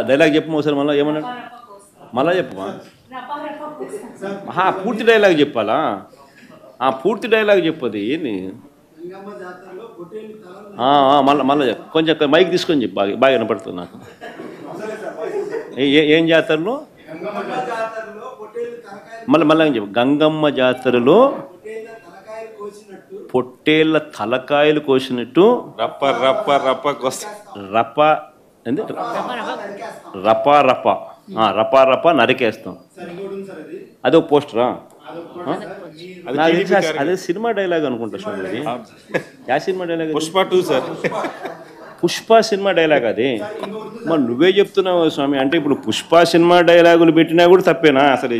dialogue చెప్పు ఒకసారి మళ్ళీ ఏమన్నా మళ్ళా చెప్పమా పూర్తి డైలాగ్ చెప్పాలా పూర్తి డైలాగ్ చెప్పది ఏంది మళ్ళీ చెప్పు కొంచెం మైక్ తీసుకొని చెప్పు బాగా వినపడుతుంది నాకు ఏం జాతరలో మళ్ళీ చెప్పు గంగమ్మ జాతరలో పొట్టేళ్ళ తలకాయలు కోసినట్టు రప్ప రప్ప రప్ప రప్ప ఏంది రపా రప రపా రప నరికేస్తాం అదే ఒక పోస్టరా అదే సినిమా డైలాగ్ అనుకుంటా స్వామి yeah cinema dialogue Pushpa 2 sir Pushpa cinema dialogue అది మరి నువ్వే చెప్తున్నావు స్వామి అంటే ఇప్పుడు పుష్ప సినిమా డైలాగులు పెట్టినా కూడా తప్పేనా అసలు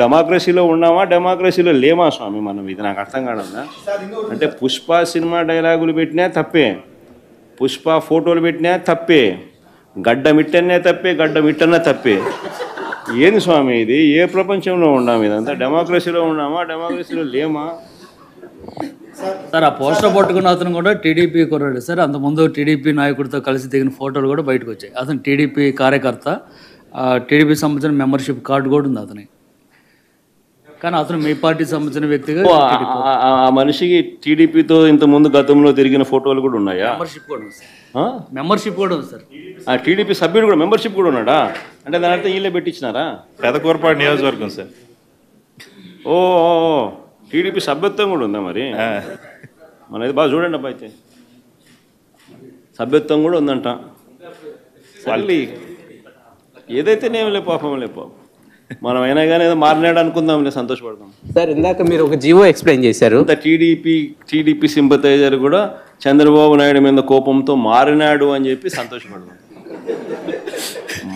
డెమోక్రసీలో ఉన్నామా డెమోక్రసీలో లేమా స్వామి మనం ఇది నాకు అర్థం కాదన్నా అంటే పుష్ప సినిమా డైలాగులు పెట్టినా తప్పే పుష్ప ఫోటోలు పెట్టినా తప్పే గడ్డ మిట్టనే తప్పే గడ్డ మిట్టనే తప్పే ఏంది స్వామి ఇది ఏ ప్రపంచంలో ఉన్నాము ఇదంతా డెమోక్రసీలో ఉన్నామా డెమోక్రసీలో లేమా సార్ ఆ పోస్టర్ పట్టుకున్న అతను కూడా టీడీపీ కుర్రాడు సార్ అంతకుముందు టీడీపీ నాయకుడితో కలిసి దిగిన ఫోటోలు కూడా బయటకు వచ్చాయి అతను టీడీపీ కార్యకర్త టీడీపీ సంబంధించిన మెంబర్షిప్ కార్డు కూడా ఉంది అతని కానీ అతను మీ పార్టీకి సంబంధించిన వ్యక్తిగా ఆ మనిషికి టీడీపీతో ఇంతకుముందు గతంలో తిరిగిన ఫోటోలు కూడా ఉన్నాయా మెంబర్షిప్ కూడా ఉంది సార్ మెంబర్షిప్ కూడా ఉంది సార్ ఆ టీడీపీ సభ్యుడు కూడా మెంబర్షిప్ కూడా ఉన్నాడా అంటే దాని అర్థం వీళ్ళే పెట్టించినారా పెదకూరపాడు నియోజకవర్గం సార్ ఓ టీడీపీ సభ్యత్వం కూడా ఉందా మరి మనది బాగా చూడండి అబ్బా అయితే సభ్యత్వం కూడా ఉందంట మళ్ళీ ఏదైతేనేమి లే పాపం మనం అయినా కానీ ఏదో మారినాడు అనుకుందాంలే సంతోషపడదాం సార్ ఇందాక మీరు ఒక జీవో ఎక్స్ప్లెయిన్ చేశారు టీడీపీ సింపతైజర్ కూడా చంద్రబాబు నాయుడు మీద కోపంతో మారినాడు అని చెప్పి సంతోషపడదాం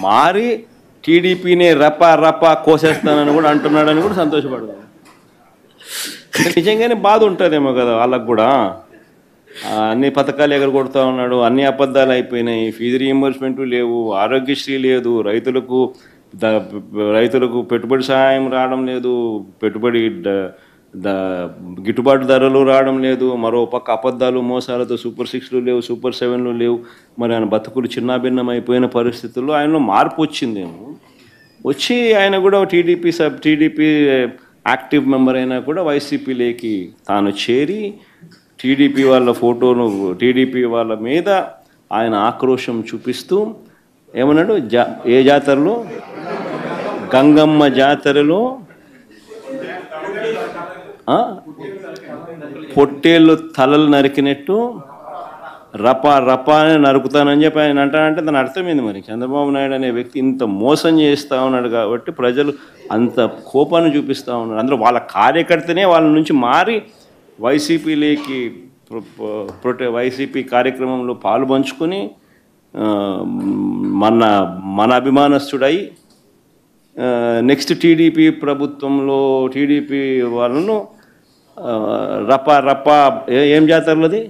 మారి టీడీపీని రపా కోసేస్తానని కూడా అంటున్నాడని కూడా సంతోషపడదాం నిజంగానే బాధ ఉంటుందేమో కదా వాళ్ళకు కూడా అన్ని పథకాలు ఎగరగొడుతూ ఉన్నాడు అన్ని అబద్ధాలు అయిపోయినాయి ఫీజు రీయింబర్స్మెంట్ లేవు ఆరోగ్యశ్రీ లేదు రైతులకు పెట్టుబడి సహాయం రావడం లేదు పెట్టుబడి గిట్టుబాటు ధరలు రావడం లేదు మరో పక్క అబద్ధాలు మోసాలతో సూపర్ 6లు లేవు సూపర్ 7లు లేవు మరి ఆయన బతుకులు చిన్నాభిన్నం అయిపోయిన పరిస్థితుల్లో ఆయనలో మార్పు వచ్చిందేమో వచ్చి ఆయన కూడా టీడీపీ యాక్టివ్ మెంబర్ అయినా కూడా వైసీపీలోకి తాను చేరి టీడీపీ వాళ్ళ ఫోటోను టీడీపీ వాళ్ళ మీద ఆయన ఆక్రోశం చూపిస్తూ ఏమన్నాడు ఏ జాతరలో గంగమ్మ జాతరలో పొట్టేళ్ళు తలలు నరికినట్టు రపా అని నరుకుతానని చెప్పి ఆయన అంటానంటే దాని అర్థమైంది మరి చంద్రబాబు నాయుడు అనే వ్యక్తి ఇంత మోసం చేస్తూ ఉన్నాడు కాబట్టి ప్రజలు అంత కోపాన్ని చూపిస్తూ ఉన్నారు అందులో వాళ్ళ కార్యకర్తనే వాళ్ళ నుంచి మారి వైసీపీలోకి వైసీపీ కార్యక్రమంలో పాలు పంచుకొని మన అభిమానస్తుడై నెక్స్ట్ టీడీపీ ప్రభుత్వంలో టీడీపీ వాళ్ళను రపా ఏం జాతరలోది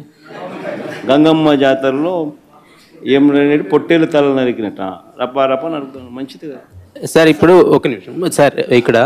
గంగమ్మ జాతరలో ఏం పొట్టేలు తల నరికినట్ట రపా నరుకుతాను మంచిది కదా సార్ ఇప్పుడు ఒక నిమిషం సార్ ఇక్కడ